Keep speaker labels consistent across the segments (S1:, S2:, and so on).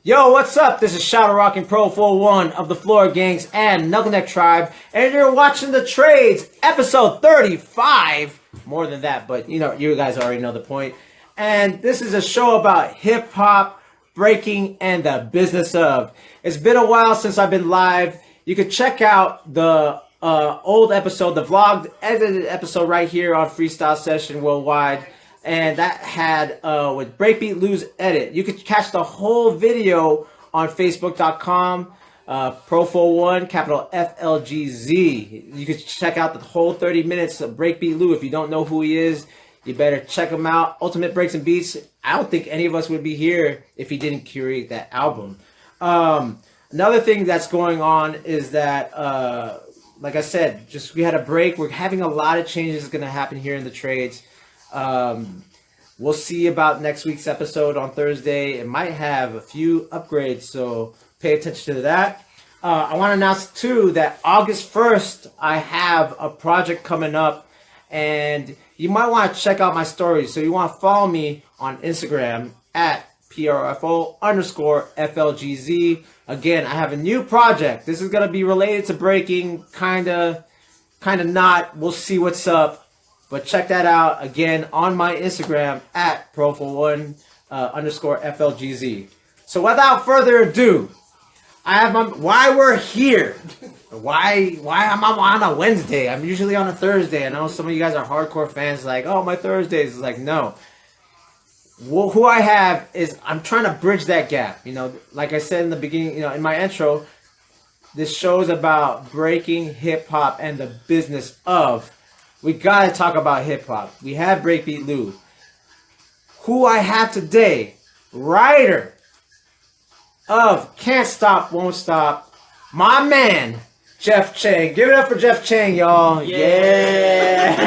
S1: Yo, what's up? This is Shadow Rocking Pro 41 of the Floor Gangs and Knuckleneck Tribe, and you're watching The Trades, episode 35. More than that, but you guys already know the point. And this is a show about hip-hop, breaking, and the business of. It's been a while since I've been live. You can check out the old episode, the vlogged, edited episode right here on Freestyle Session Worldwide. And that had with Breakbeat Lou's edit. You could catch the whole video on Facebook.com, Pro41, capital FLGZ. You could check out the whole 30 minutes of Breakbeat Lou. If you don't know who he is, you better check him out. Ultimate Breaks and Beats. I don't think any of us would be here if he didn't curate that album. Another thing that's going on is that, like I said, we had a break. We're having a lot of changes going to happen here in the trades. We'll see about next week's episode on Thursday. It might have a few upgrades, so pay attention to that. I want to announce too that August 1st I have a project coming up, and you might want to check out my stories. So you want to follow me on Instagram at PRFO_FLGZ. Again, I have a new project. This is going to be related to breaking, kind of not. We'll see what's up. But check that out again on my Instagram at Pro41_FLGZ. So without further ado, I have why we're here. Why I'm on a Wednesday. I'm usually on a Thursday. I know some of you guys are hardcore fans like, oh, my Thursdays. It's like, no. Well, who I have is I'm trying to bridge that gap. Like I said in the beginning, in my intro, this show is about breaking hip hop and the business of. We gotta talk about hip hop. We have Breakbeat Lou. Who I have today, writer of Can't Stop, Won't Stop, my man, Jeff Chang. Give it up for Jeff Chang, y'all. Yeah.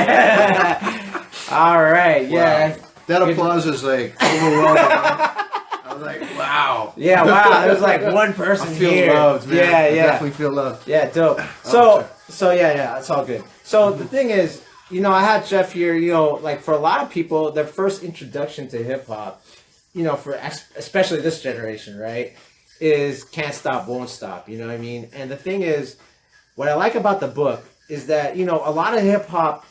S1: All right, yeah.
S2: Wow. That applause is like overwhelming. I was like, wow.
S1: Yeah, wow. There's like one person
S2: I feel
S1: here.
S2: loved, man.
S1: Yeah,
S2: I
S1: yeah.
S2: definitely feel loved.
S1: Yeah, dope. So yeah, it's all good. So the thing is, I had Jeff here, like for a lot of people, their first introduction to hip hop, for especially this generation, right, is Can't Stop, Won't Stop, you know what I mean? And the thing is, what I like about the book is that, a lot of hip hop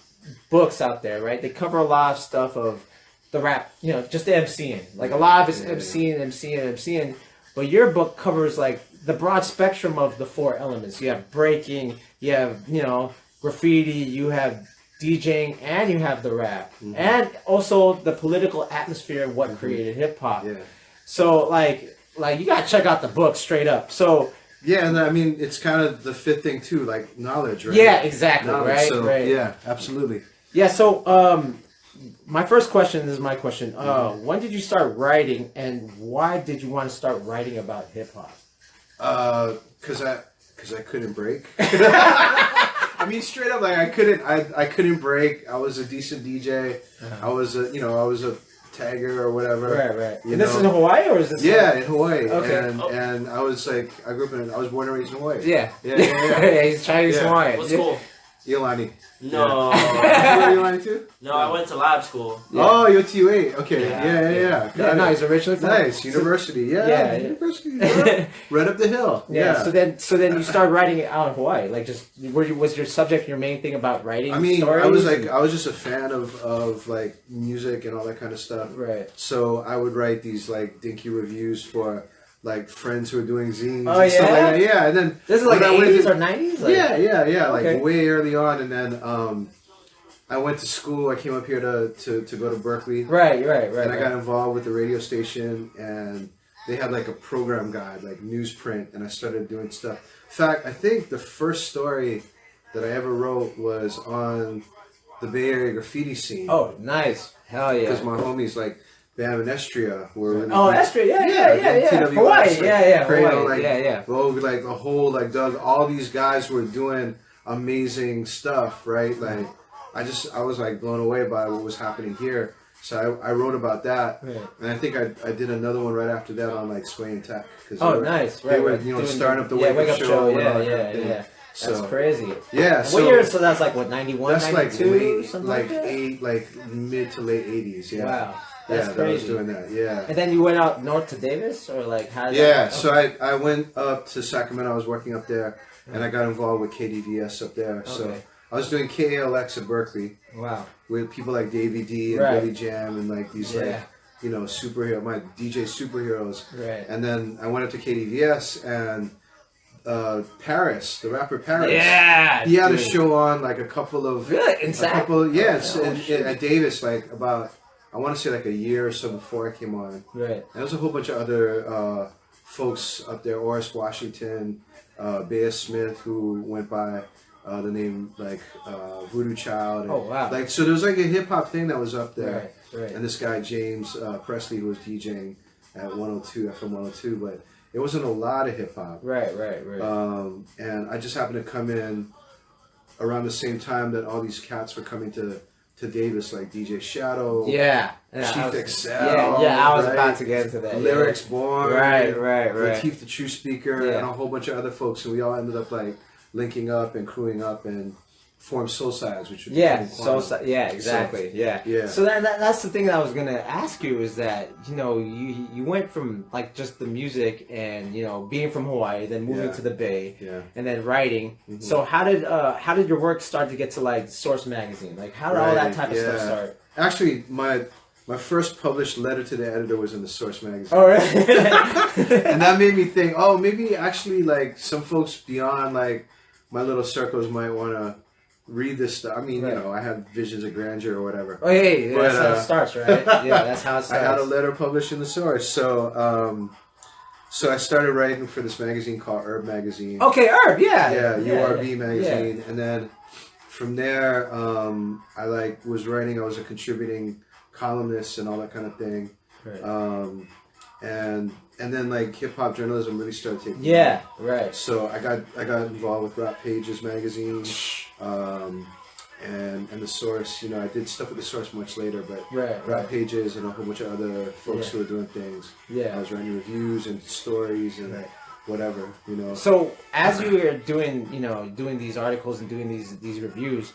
S1: books out there, right, they cover a lot of stuff of the rap, just the MCing. Like a lot of it's MCing. But your book covers like the broad spectrum of the four elements. You have breaking, you have, graffiti, you have DJing, and you have the rap, and also the political atmosphere of what created hip hop. Yeah. So like you gotta check out the book straight up. So
S2: yeah, and I mean it's kind of the fifth thing too, like knowledge, right?
S1: Yeah, exactly. Knowledge, right.
S2: So,
S1: right.
S2: Yeah, absolutely.
S1: Yeah. So my first question is my question. When did you start writing, and why did you want to start writing about hip hop?
S2: Because I couldn't break. I mean, straight up, like I couldn't break. I was a decent DJ. I was a tagger or whatever.
S1: Right. And this is in Hawaii, or is this?
S2: Yeah, in Hawaii.
S1: Okay.
S2: And I was like, I was born and raised in Hawaii.
S1: Yeah.
S2: Yeah.
S1: He's Chinese Hawaiian.
S3: What school?
S2: Iolani.
S3: No.
S2: Yeah. You Iolani too?
S3: No, I went to lab school.
S2: Yeah. Oh, you're TU8. Okay. Yeah.
S1: Yeah, no, he's originally from
S2: nice university. University. Right up the hill.
S1: Yeah. So then you started writing it out in Hawaii. Like, was your subject your main thing about writing?
S2: I mean,
S1: stories?
S2: I was just a fan of like music and all that kind of stuff.
S1: Right.
S2: So I would write these like dinky reviews for like friends who are doing zines
S1: and
S2: stuff like that. Yeah, and then
S1: this is like the 80s or 90s?
S2: Like, yeah,
S1: okay.
S2: like way early on, and then I went to school. I came up here to go to Berkeley.
S1: Right.
S2: And I got involved with the radio station, and they had like a program guide, like newsprint, and I started doing stuff. In fact, I think the first story that I ever wrote was on the Bay Area graffiti scene.
S1: Oh, nice. Hell yeah.
S2: Because my homies like Bam and Estria were really
S1: Estria, yeah. Hawaii, yeah.
S2: Vogue, like the whole, like Doug, all these guys were doing amazing stuff, right? Like, I was like blown away by what was happening here. So I wrote about that, and I think I did another one right after that on like Sway and Tech.
S1: Nice.
S2: They were starting up the Wake Up Show.
S1: Yeah. That's crazy.
S2: Yeah.
S1: What year? So that's like what, 91,
S2: that's
S1: 92?
S2: Like late, like mid to late 80s. Yeah.
S1: Wow. That's
S2: that I was
S1: crazy.
S2: doing that. Yeah.
S1: And then you went out north to Davis, or like how? Did
S2: Yeah,
S1: that,
S2: so I went up to Sacramento. I was working up there, and I got involved with KDVS up there. So
S1: Okay.
S2: I was doing KALX at Berkeley
S1: Wow.
S2: with people like Davey D and
S1: Right.
S2: Billy Jam and like these like superhero, my DJ superheroes.
S1: Right.
S2: And then I went up to KDVS and Paris, the rapper Paris.
S1: Yeah.
S2: He had a
S1: dude.
S2: show on like a couple of
S1: Really? In
S2: a
S1: Sac?
S2: couple yes
S1: Oh, shit.
S2: at Davis like about I want to say like a year or so before I came on.
S1: Right.
S2: And there was a whole bunch of other folks up there, Oris Washington, Bea Smith, who went by the name like Voodoo Child. And,
S1: Oh, wow.
S2: Like so, there was like a hip hop thing that was up there,
S1: Right.
S2: and this guy James Presley who was DJing at 102 FM 102, but it wasn't a lot of hip hop.
S1: Right.
S2: And I just happened to come in around the same time that all these cats were coming to Davis, like DJ Shadow,
S1: Yeah.
S2: Chief XL,
S1: Yeah. I was
S2: right?
S1: about to get into that.
S2: Lyrics Born,
S1: Right.
S2: Latif the True Speaker,
S1: Yeah.
S2: and a whole bunch of other folks, and we all ended up like linking up and crewing up and formed Soul Sides, which would
S1: Yeah,
S2: become
S1: so
S2: Quantum.
S1: yeah, exactly, yeah.
S2: Yeah.
S1: So that's the thing that I was gonna ask you is that you went from like just the music and being from Hawaii, then moving
S2: Yeah.
S1: to the Bay,
S2: Yeah.
S1: and then writing. So how did your work start to get to like Source Magazine? Like how did all that
S2: Right,
S1: type of stuff
S2: yeah.
S1: start?
S2: Actually, my first published letter to the editor was in the Source magazine.
S1: Oh, really?
S2: And that made me think, oh, maybe actually like some folks beyond like my little circles might want to read this stuff. I mean,
S1: Right.
S2: I have visions of grandeur or whatever.
S1: Oh, hey, that's
S2: But,
S1: how it starts, right? Yeah, that's how it
S2: I
S1: starts.
S2: had a letter published in the Source, so I started writing for this magazine called Herb Magazine.
S1: Okay, Herb, yeah.
S2: Yeah, URB
S1: yeah.
S2: magazine, and then from there, I like was writing. I was a contributing columnist and all that kind of thing.
S1: Right.
S2: And then like hip hop journalism really started taking.
S1: Yeah,
S2: off.
S1: right.
S2: So I got involved with Rap Pages magazine, and the Source. I did stuff with the Source much later, but
S1: Right.
S2: Rap Pages and a whole bunch of other folks who were doing things.
S1: Yeah.
S2: I was writing reviews and stories and
S1: Right.
S2: whatever.
S1: So as you were doing, doing these articles and doing these reviews,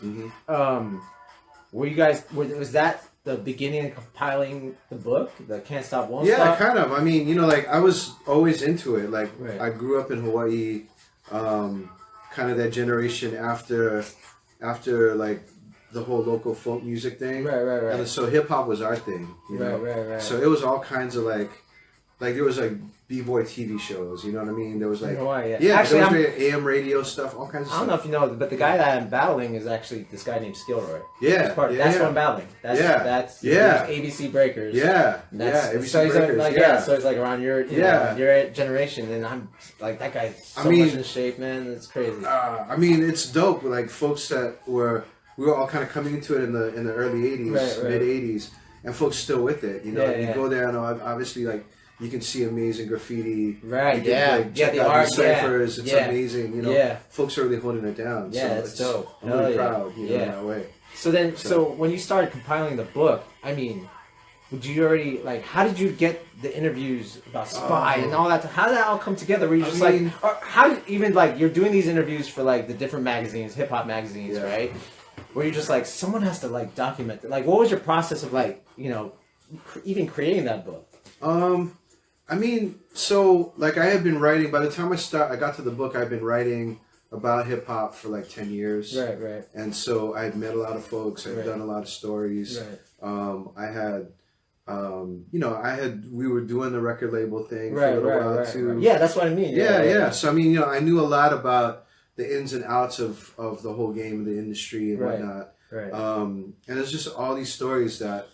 S1: were you guys? Was that the beginning of compiling the book, the Can't Stop Won't
S2: Yeah,
S1: Stop?
S2: kind of. I mean, like I was always into it. Like
S1: Right.
S2: I grew up in Hawaii, kind of that generation after like the whole local folk music thing.
S1: Right.
S2: And so hip hop was our thing.
S1: Right.
S2: So it was all kinds of like there was like b-boy TV shows. You know what I mean? There was like
S1: Hawaii,
S2: yeah,
S1: actually,
S2: there was AM radio stuff, all kinds of
S1: I don't know
S2: stuff.
S1: if you know, but the guy that I'm battling is actually this guy named Skilroy.
S2: Yeah,
S1: That's what
S2: yeah.
S1: I'm battling. That's
S2: Yeah.
S1: ABC Breakers.
S2: Yeah,
S1: That's,
S2: ABC
S1: so he's
S2: Breakers,
S1: like,
S2: yeah.
S1: so it's like around your,
S2: Yeah.
S1: your generation, and I'm like that guy's so
S2: I mean-
S1: much in shape, man. It's crazy.
S2: I mean, it's dope. Like folks that we were all kind of coming into it in the early '80s,
S1: Right.
S2: mid '80s, and folks still with it. You go there and obviously like you can see amazing graffiti.
S1: Right,
S2: You can,
S1: yeah.
S2: like,
S1: Yeah,
S2: check
S1: the
S2: out
S1: art,
S2: these ciphers.
S1: yeah,
S2: It's
S1: yeah.
S2: amazing.
S1: Yeah.
S2: Folks are really holding it down.
S1: Yeah,
S2: so
S1: it's dope.
S2: I'm
S1: Hell
S2: really
S1: yeah.
S2: proud. In that way.
S1: So when you started compiling the book, I mean, would you already like? How did you get the interviews about Spy and all that? How did that all come together? Were you just
S2: mean-
S1: like, or how did even like you're doing these interviews for like the different magazines, hip hop magazines,
S2: Yeah.
S1: right? Where you're just like, someone has to like document it. Like, what was your process of like, even creating that book?
S2: I mean, so like I had been writing. By the time I got to the book, I'd been writing about hip hop for like 10 years.
S1: Right.
S2: And so I had met a lot of folks. I'd
S1: Right.
S2: done a lot of stories.
S1: Right.
S2: I had, we were doing the record label thing for a little while too.
S1: Right. Yeah, that's what I mean.
S2: Yeah. So I mean, I knew a lot about the ins and outs of the whole game, the industry and
S1: Right.
S2: whatnot.
S1: Right.
S2: And there's just all these stories that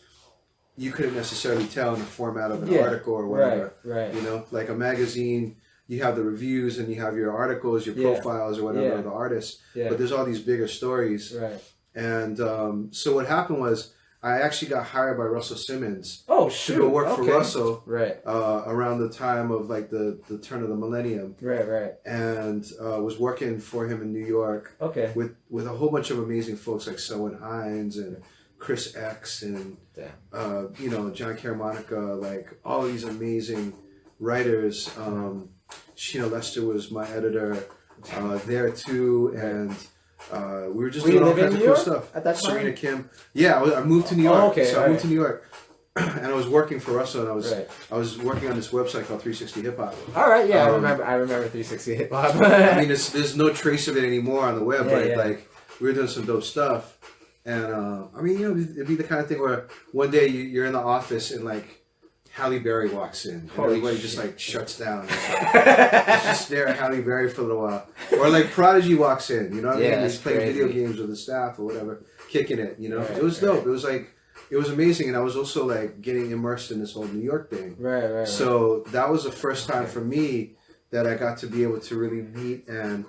S2: you couldn't necessarily tell in the format of an
S1: Yeah.
S2: article or whatever.
S1: Right.
S2: Like a magazine, you have the reviews and you have your articles, your
S1: Yeah.
S2: profiles or whatever
S1: Yeah.
S2: of the artists.
S1: Yeah.
S2: But there's all these bigger stories.
S1: Right.
S2: And so what happened was I actually got hired by Russell Simmons
S1: Oh,
S2: to
S1: shoot.
S2: go work for
S1: Okay.
S2: Russell
S1: Right.
S2: around the time of like the turn of the millennium,
S1: Right.
S2: and was working for him in New York
S1: Okay.
S2: with a whole bunch of amazing folks like Selwyn Hines and Chris X and
S1: Damn.
S2: John Caramonica, like all these amazing writers. Sheena Lester was my editor there too, and we were just
S1: Were
S2: doing
S1: you
S2: all
S1: living
S2: kinds
S1: in
S2: of
S1: New
S2: cool
S1: York
S2: stuff.
S1: at that time?
S2: Serena Kim. Yeah, I moved to New York.
S1: Oh, okay,
S2: so I moved to New York. and I was working for Russell, and
S1: Right.
S2: I was working on this website called 360 Hip Hop.
S1: All right, yeah, I remember 360 Hip Hop.
S2: I mean, there's no trace of it anymore on the web,
S1: Yeah,
S2: but
S1: yeah.
S2: like we were doing some dope stuff. And I mean, you know, it'd be the kind of thing where one day you're in the office and like Halle Berry walks in, and
S1: Holy
S2: everybody
S1: shit.
S2: just like shuts down. It's just stare at Halle Berry for a little while, or like Prodigy walks in. You know what I
S1: Yeah,
S2: mean?
S1: that's
S2: He's playing video
S1: crazy.
S2: games with the staff or whatever, kicking it. You know,
S1: Right,
S2: it was
S1: right.
S2: dope. It was like it was amazing, and I was also like getting immersed in this whole New York thing.
S1: Right.
S2: So that was the first time for me that I got to be able to really meet and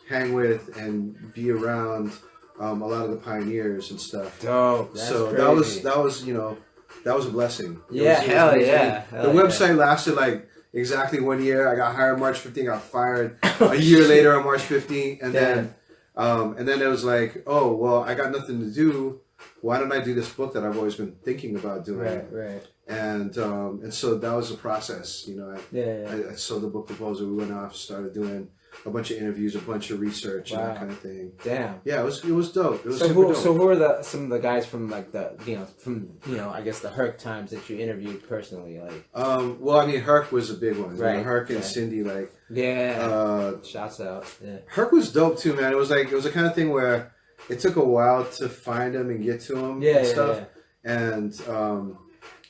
S2: hang with and be around a lot of the pioneers and stuff.
S1: Dope. That's
S2: So
S1: crazy.
S2: that was you know that was a blessing. It
S1: Yeah,
S2: was
S1: hell
S2: amazing.
S1: yeah.
S2: The
S1: Hell yeah.
S2: website lasted like exactly 1 year. I got hired March 15th, got fired a year later on March 15th, and then it was like, oh well, I got nothing to do. Why don't I do this book that I've always been thinking about doing?
S1: Right.
S2: And so that was the process. You know,
S1: Yeah.
S2: I saw the book proposal. We went off, started doing a bunch of interviews, a bunch of research, and
S1: Wow.
S2: that kind of thing.
S1: Damn.
S2: Yeah, it was dope. It was
S1: So
S2: super dope.
S1: who are some of the guys from like I guess the Herc times that you interviewed personally, like?
S2: Well, I mean, Herc was a big one. You know,
S1: Right,
S2: Herc and
S1: right.
S2: Cindy, like,
S1: Yeah. Shouts out. Yeah.
S2: Herc was dope too, man. It was the kind of thing where it took a while to find him and get to him and stuff.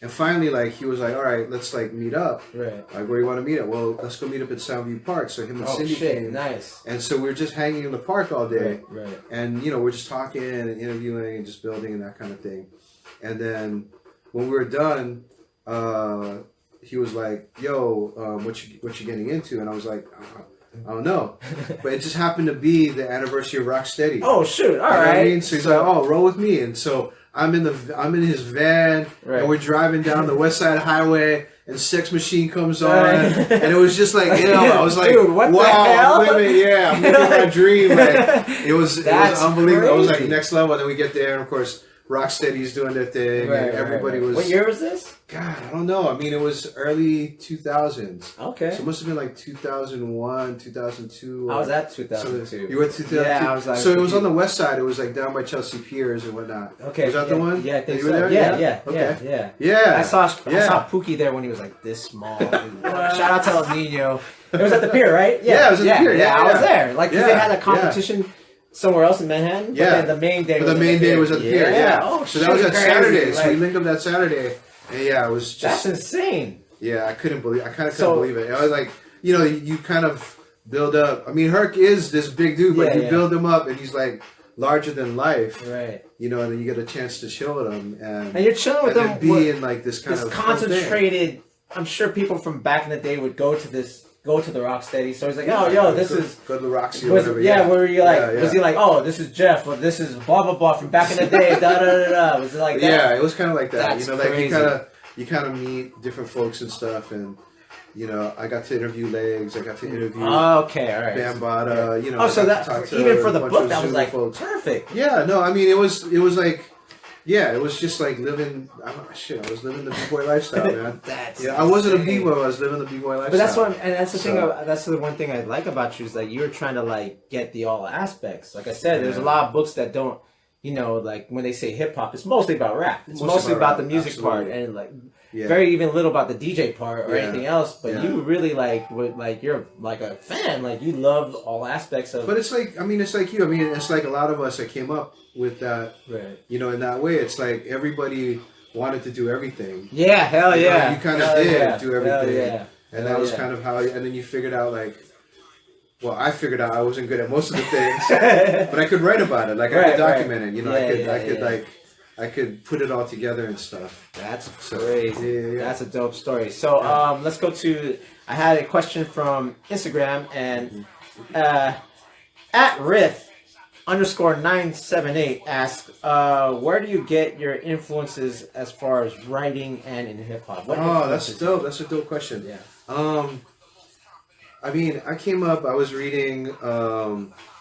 S2: And finally, like, he was like, all right, let's like meet up.
S1: Right.
S2: Like, where do you want to meet up? Well, let's go meet up at Soundview Park. So him and
S1: Oh
S2: Cindy
S1: shit!
S2: came.
S1: Nice.
S2: And so we were just hanging in the park all day.
S1: Right.
S2: And, you know, we're just talking and interviewing and just building and that kind of thing. And then when we were done, he was like, yo, what you getting into? And I was like, I don't know. But it just happened to be the anniversary of Rocksteady.
S1: Oh shoot! All
S2: You know what
S1: right.
S2: I mean? So he's like, oh, roll with me. And so I'm in his van,
S1: Right.
S2: and we're driving down the West Side Highway, and Sex Machine comes on,
S1: Right.
S2: and it was just like, you know, I was like,
S1: Dude, what the
S2: wow,
S1: hell?
S2: I'm living, yeah, I'm living my dream. Like, it was
S1: That's
S2: unbelievable. I was like
S1: crazy.
S2: next level. And then we get there, and of course, Rocksteady's doing their thing, and everybody was.
S1: What year was this?
S2: God, I don't know. I mean, it was early 2000s.
S1: Okay.
S2: So it must have been like 2001, 2002.
S1: I was at
S2: So
S1: 2002.
S2: you were 2002.
S1: Yeah, I was like.
S2: So it was on the west side. It was like down by Chelsea Piers and whatnot.
S1: Okay.
S2: Was that
S1: yeah,
S2: the one?
S1: Yeah, I think
S2: You
S1: so.
S2: were there?
S1: Yeah.
S2: Okay. Yeah.
S1: I saw
S2: Yeah.
S1: Pookie there when he was like this small. Shout out to El Nino. It was at the pier, right?
S2: Yeah, it was at the pier. Yeah,
S1: I was
S2: yeah.
S1: there. Like, 'cause
S2: Yeah,
S1: they had a competition somewhere else in Manhattan.
S2: Yeah.
S1: But then the main day.
S2: But
S1: was
S2: the
S1: at
S2: main day was at the pier. Yeah.
S1: Oh,
S2: so that was
S1: shit,
S2: that
S1: crazy.
S2: Saturday. So we
S1: Like,
S2: linked up that Saturday, and yeah, it was just.
S1: that's insane.
S2: Yeah, I kind of
S1: So-
S2: couldn't believe it. I was like, you know, you kind of build up. I mean, Herc is this big dude, but you build him up, and he's like larger than life.
S1: Right.
S2: You know, and then you get a chance to chill with him,
S1: And you're chilling with
S2: and
S1: them.
S2: then be in like this kind
S1: This
S2: of fun thing.
S1: concentrated. I'm sure people from back in the day would go to the Rocksteady. So he's like, oh, yo, this is.
S2: go to the Roxy or
S1: Was,
S2: whatever.
S1: yeah, where you like?
S2: Yeah,
S1: Was he like, oh, this is Jeff, or this is blah blah blah from back in the day? Da da da da. Was it like that?
S2: Yeah, it was kind of like that.
S1: That's
S2: you know, like
S1: crazy.
S2: you kind of meet different folks and stuff, and you know, I got to interview Legs. I got to interview
S1: Okay, all right.
S2: Bambaataa. You know,
S1: Oh, so
S2: I got
S1: that
S2: to talk to
S1: even
S2: a
S1: for the
S2: bunch
S1: book,
S2: of
S1: that was
S2: Zulu
S1: like
S2: folks.
S1: perfect.
S2: Yeah, no, I mean, it was like, yeah, it was just like living. I was living the b-boy lifestyle, man.
S1: That's
S2: Yeah, I wasn't a
S1: insane.
S2: b-boy. I was living the b-boy lifestyle.
S1: But that's what, and that's the thing.
S2: So-
S1: That's the one thing I like about you is like you were trying to like get the all aspects. Like I said, there's a
S2: Yeah.
S1: lot of books that don't. You know, like when they say hip hop, it's mostly about rap. It's
S2: Mostly
S1: mostly
S2: about
S1: about
S2: rap,
S1: the music
S2: absolutely.
S1: part and like
S2: Yeah.
S1: very even little about the DJ part or
S2: Yeah.
S1: anything else. But
S2: Yeah.
S1: you really like would like you're like a fan. Like you love all aspects of.
S2: But it's like, I mean, it's like you. I mean, it's like a lot of us that came up with that.
S1: Right.
S2: You know, in that way, it's like everybody wanted to do everything.
S1: Yeah. Hell
S2: You know,
S1: yeah.
S2: you kind of
S1: Hell
S2: did
S1: yeah.
S2: do
S1: Hell
S2: everything.
S1: yeah.
S2: And
S1: Hell
S2: that was
S1: yeah.
S2: kind of how, and then you figured out like, well, I figured out I wasn't good at most of the things, but I could write about it. Like I
S1: Right,
S2: could document it. You know,
S1: Yeah,
S2: I could
S1: yeah.
S2: like, I could put it all together and stuff.
S1: That's
S2: So,
S1: crazy.
S2: yeah.
S1: That's a dope story. So let's go to. I had a question from Instagram and at Riff _978 asks, where do you get your influences as far as writing and in hip hop?
S2: Oh, that's dope. That's a dope question.
S1: Yeah.
S2: I mean, I came up. I was reading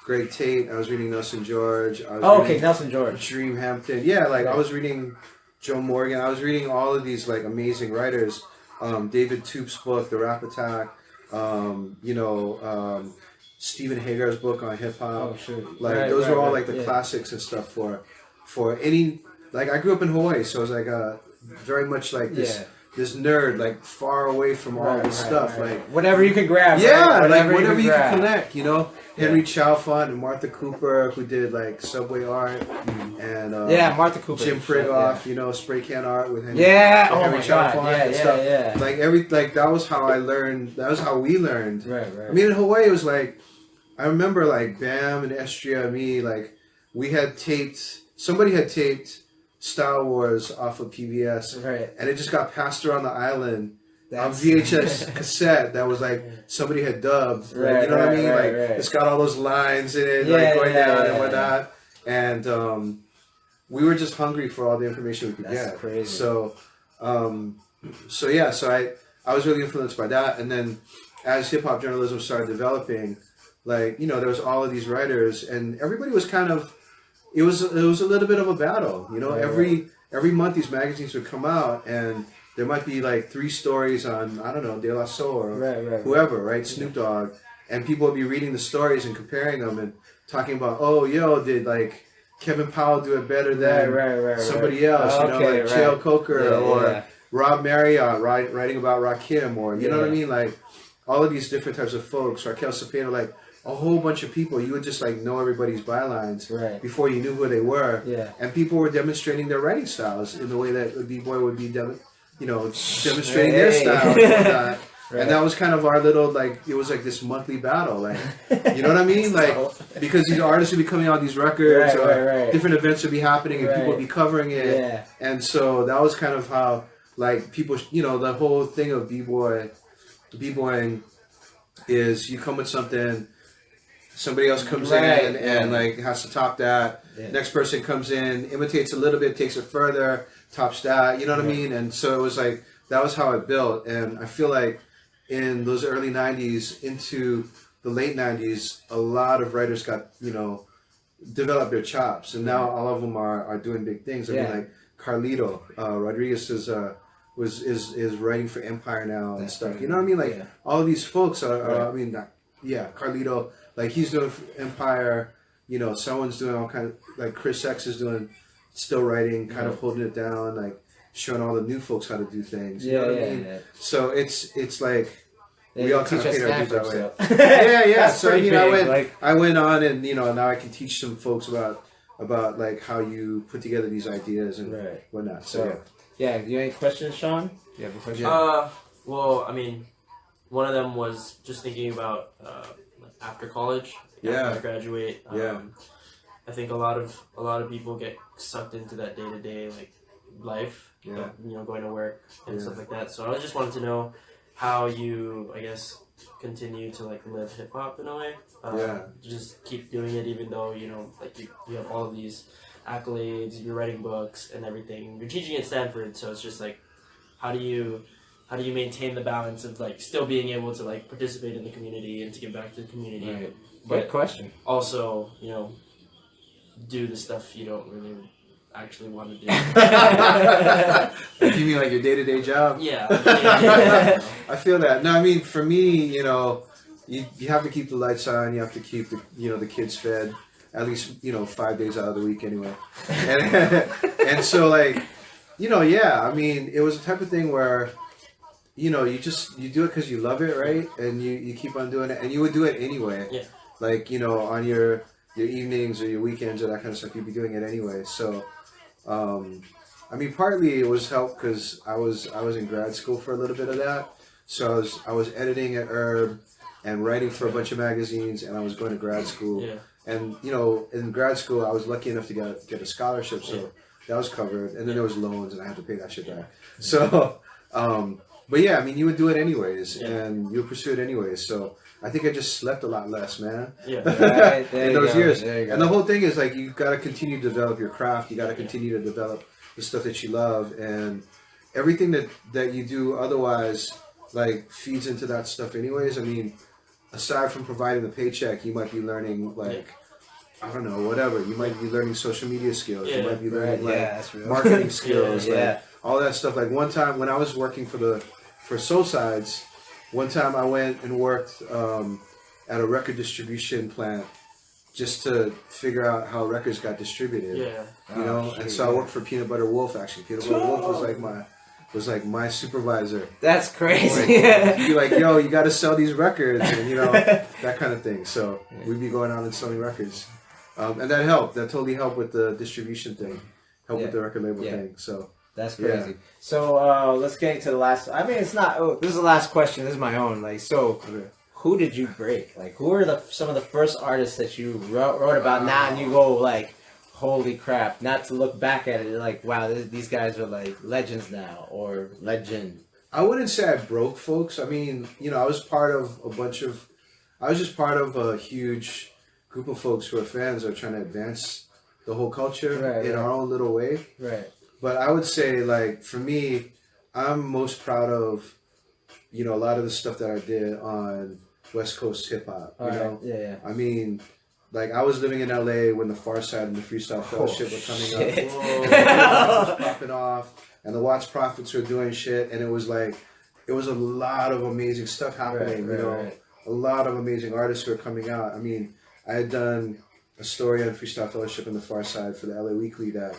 S2: Greg Tate. I was reading Nelson George. I was
S1: Oh, okay,
S2: reading
S1: Nelson George.
S2: Dream Hampton. Yeah, like I was reading Joe Morgan. I was reading all of these like amazing writers. David Toop's book, The Rap Attack. You know, Stephen Hagar's book on hip hop.
S1: Oh, shoot.
S2: Like
S1: Right,
S2: were all
S1: right,
S2: like the
S1: yeah.
S2: classics and stuff for any. Like I grew up in Hawaii, so it was like very much like this this nerd, like far away from all this stuff, like
S1: whatever you can grab.
S2: yeah,
S1: right?
S2: like whatever you
S1: grab.
S2: can connect, you know. Henry Chalfant and Martha Cooper, who did like Subway art, and
S1: Martha Cooper,
S2: Jim Prigoff, you know, spray can art with Henry.
S1: Oh
S2: Henry
S1: my god,
S2: and stuff. Like that was how I learned. That was how we learned.
S1: Right.
S2: I mean, in Hawaii, it was like I remember like Bam and Estria, me, like we had taped. Somebody had taped Star Wars off of PBS,
S1: right,
S2: and it just got passed around the island. On VHS cassette that was like somebody had dubbed, like, you know what I mean? It's got all those lines in it, like going down and whatnot. And we were just hungry for all the information we could get.
S1: Crazy.
S2: So I was really influenced by that. And then as hip hop journalism started developing, like, you know, there was all of these writers, and everybody was kind of, it was a little bit of a battle, you know. Every month these magazines would come out, and there might be like 3 stories on, I don't know, De La Soul or whoever, right? Snoop Dogg. And people would be reading the stories and comparing them and talking about, oh, yo, did like Kevin Powell do it better than somebody else? You know, like Chael Coker or Rob Marriott writing about Rakim, or, you know what I mean? Like all of these different types of folks, Raquel Cepeda, like a whole bunch of people. You would just like know everybody's bylines before you knew who they were. And people were demonstrating their writing styles in the way that a B-boy would be demonstrating their style and whatnot. And that was kind of our little, like, it was like this monthly battle, like, you know what I mean? Like, because these artists would be coming out these records, or different events would be happening, and people would be covering it. And so that was kind of how, like, people, you know, the whole thing of b-boying is you come with something, somebody else comes in and like has to top that. Next person comes in, imitates a little bit, takes it further, tops that. You know what I mean? And so it was like that was how it built. And I feel like in those early '90s into the late '90s, a lot of writers got, you know, developed their chops, and now all of them are doing big things. I mean, like Carlito Rodriguez is writing for Empire now and stuff. You know what I mean? Like all of these folks are. I mean, Carlito. Like he's doing Empire, you know, someone's doing all kind of, like Chris X is doing, still writing, kind of holding it down, like showing all the new folks how to do things. You know what I mean? So it's like we all kind of paint our dues that way. So you know, I went on, and you know, now I can teach some folks about like how you put together these ideas and whatnot. So
S1: you have any questions, Sean? Yeah,
S3: well, I mean, one of them was just thinking about after college, after graduate. I think a lot of people get sucked into that day-to-day like life, you know, going to work and stuff like that. So I just wanted to know how you, I guess, continue to like live hip hop in a way. Just keep doing it even though, you know, like you have all of these accolades, you're writing books and everything. You're teaching at Stanford, so it's just like, how do you maintain the balance of like still being able to like participate in the community and to give back to the community, but
S1: good question.
S3: Also, you know, do the stuff you don't really actually want to do.
S2: Like you mean like your day-to-day job?
S3: Yeah.
S2: I feel that. No, I mean, for me, you know, you have to keep the lights on. You have to keep the kids fed at least, you know, 5 days out of the week anyway. And so like, you know, I mean, it was the type of thing where, you know, you do it because you love it, right? And you keep on doing it, and you would do it anyway. Yeah. Like, you know, on your evenings or your weekends or that kind of stuff, you'd be doing it anyway. So, I mean, partly it was helped because I was in grad school for a little bit of that. So I was editing at Herb and writing for a bunch of magazines, and I was going to grad school. Yeah. And you know, in grad school, I was lucky enough to get a scholarship, so that was covered. And then there was loans, and I had to pay that shit back. So. But yeah, I mean, you would do it anyways, and you would pursue it anyways. So I think I just slept a lot less, man. Yeah, in those years. And the whole thing is like you got to continue to develop your craft. You got to continue to develop the stuff that you love, and everything that you do otherwise like feeds into that stuff anyways. I mean, aside from providing the paycheck, you might be learning like. I don't know, whatever. You might be learning social media skills. You might be learning marketing skills, like all that stuff. Like one time when I was working for Soul Sides, one time I went and worked at a record distribution plant just to figure out how records got distributed.
S3: Yeah.
S2: You know, and so I worked for Peanut Butter Wolf. Actually, Peanut Butter Wolf was like my supervisor.
S1: That's crazy.
S2: Like, he'd be like, yo, you got to sell these records, and that kind of thing. So we'd be going out and selling records, and that helped. That totally helped with the distribution thing, helped with the record label thing. So
S1: that's crazy. So let's get into the last. I mean, it's not. Oh, this is the last question. This is my own. Like, so. Okay. Who did you break? Like, who are some of the first artists that you wrote about now, and you go like, holy crap! Not to look back at it like, wow, these guys are like legends now, or legend.
S2: I wouldn't say I broke folks. I mean, I was part of I was just part of a huge group of folks who are fans who are trying to advance the whole culture in our own little way.
S1: Right.
S2: But I would say, like, for me, I'm most proud of, a lot of the stuff that I did on West Coast hip hop. You know?
S1: Yeah.
S2: I mean, like, I was living in LA when the Far Side and the Freestyle Fellowship were coming up. Whoa. Was popping off, and the Watts Prophets were doing shit, and it was like, it was a lot of amazing stuff happening. A lot of amazing artists who are coming out. I mean, I had done a story on Freestyle Fellowship and the Far Side for the LA Weekly that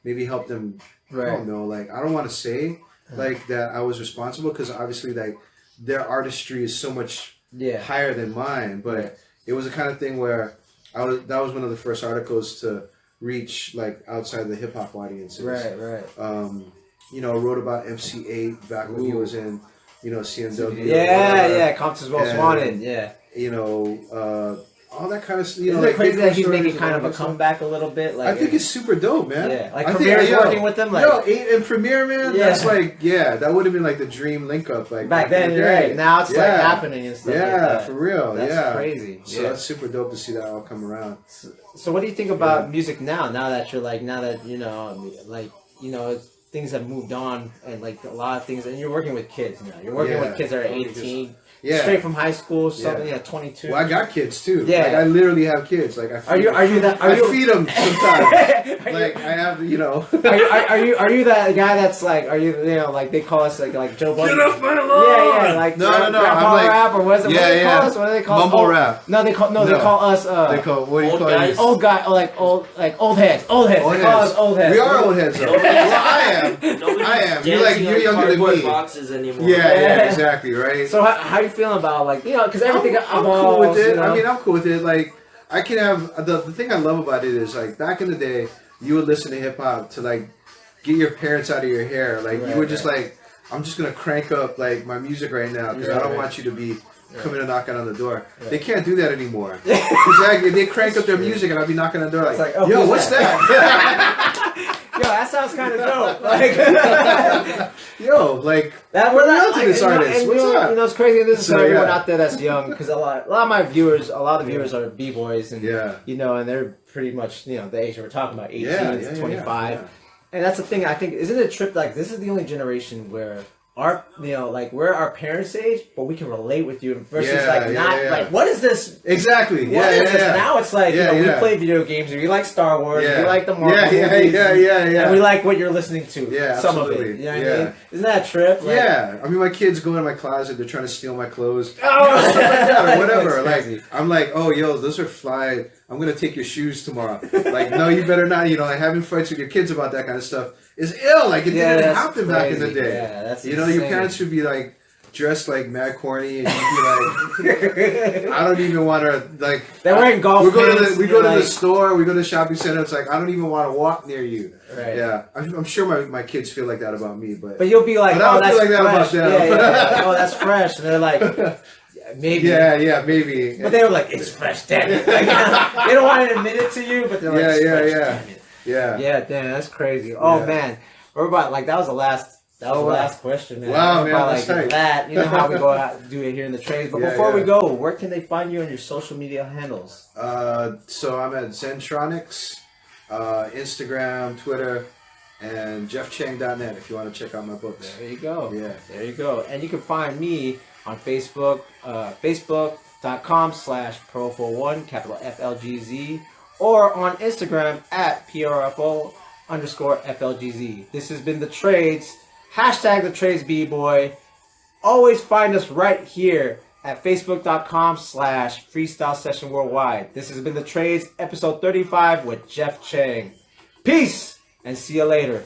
S2: maybe helped them. I don't know. Like, I don't want to say like that I was responsible, because obviously, like, their artistry is so much higher than mine. But it was the kind of thing where that was one of the first articles to reach like outside the hip hop audiences.
S1: Right.
S2: Wrote about MC8 back when he was in, CMW.
S1: Yeah. Compton's Most Wanted. Yeah. All that kind of stuff.
S2: Isn't
S1: it crazy that he's making kind of a comeback a little bit? Like,
S2: I think it's super dope, man.
S1: Yeah, like Premier's working with them. Like,
S2: and Premier, man, that's like, that would have been like the dream link up. Like
S1: back then, right? Now it's like happening and stuff.
S2: Yeah,
S1: like that.
S2: for real.
S1: That's crazy.
S2: So that's super dope to see that all come around.
S1: So what do you think about music now? Now that you're like, things have moved on, and like a lot of things, and you're working with kids now. You're working with kids that are 18. Straight from high school, 22.
S2: Well, I got kids too.
S1: Yeah,
S2: like I literally have kids. Like I feed I feed them sometimes. Like I have,
S1: Are you that guy that's like? Are you like they call us like Joe Budden?
S2: Get off my lawn!
S1: Yeah, like
S2: no.
S1: I'm like, rap, or what do they call us? What do they call us?
S2: Mumble rap.
S1: No, they call us.
S2: They call what do you call
S3: guys?
S1: Old guy, old heads. They call us old heads.
S2: We are old heads though. Well, I am. You're younger than me.
S3: Boxes anymore.
S2: Yeah, exactly, right.
S1: So how you feeling about because everything
S2: I'm cool with it. I mean, I'm cool with it. Like, I can have the thing I love about it is like back in the day, you would listen to hip hop to like get your parents out of your hair. Like you would just like, I'm just gonna crank up like my music right now because I don't want you to be coming and knocking on the door. They can't do that anymore. Exactly. They crank up their music and I'll be knocking on the door like, yo, what's that?
S1: Yo, that sounds kind of dope. Like,
S2: we're not to this artist. What's up?
S1: It's crazy. This is for everyone out there that's young, because a lot of my viewers, are b-boys, and and they're pretty much the age that we're talking about, 18 to 25, and that's the thing. I think, isn't it a trip? Like, this is the only generation where we're our parents' age, but we can relate with you versus like, what is this?
S2: Exactly.
S1: What is this? Now it's like, we play video games, or we like Star Wars, we like the Marvel movies, and we like what you're listening to.
S2: Yeah,
S1: some
S2: absolutely.
S1: of it. You know what I mean? Isn't that a trip? Like,
S2: I mean, my kids go in my closet, they're trying to steal my clothes, stuff like that, or whatever. Like, I'm like, oh, yo, those are fly. I'm gonna take your shoes tomorrow. Like, no, you better not. Like having fights with your kids about that kind of stuff is ill. Like, it didn't happen back in the day.
S1: Yeah, that's
S2: your parents would be like dressed like mad corny, and you'd be like, I don't even want to like.
S1: They're wearing golf pants.
S2: We go to the store. We go to the shopping center. It's like, I don't even want to walk near you.
S1: Right.
S2: Yeah, I'm sure my kids feel like that about me, but
S1: you'll be like,
S2: I don't feel like that about them.
S1: Yeah. Oh, that's fresh, and they're like. Maybe.
S2: Yeah, maybe.
S1: But they were like, it's fresh, damn it. Like, they don't want to admit it to you, but they're like, it's fresh, damn it. Yeah, damn, that's crazy. Oh, man. We're about, that was the last question, man.
S2: Wow, man,
S1: about,
S2: that's tight.
S1: that. You know how we go out do it here in the trades. But before we go, where can they find you on your social media handles?
S2: So I'm at Zentronics, Instagram, Twitter, and JeffChang.net if you want to check out my books.
S1: There you go.
S2: Yeah.
S1: There you go. And you can find me on Facebook, facebook.com/Pro41, capital FLGZ, or on Instagram at PRFO_FLGZ. This has been The Trades, #TheTradesBboy. Always find us right here at facebook.com/freestyle session worldwide. This has been The Trades, episode 35 with Jeff Chang. Peace, and see you later.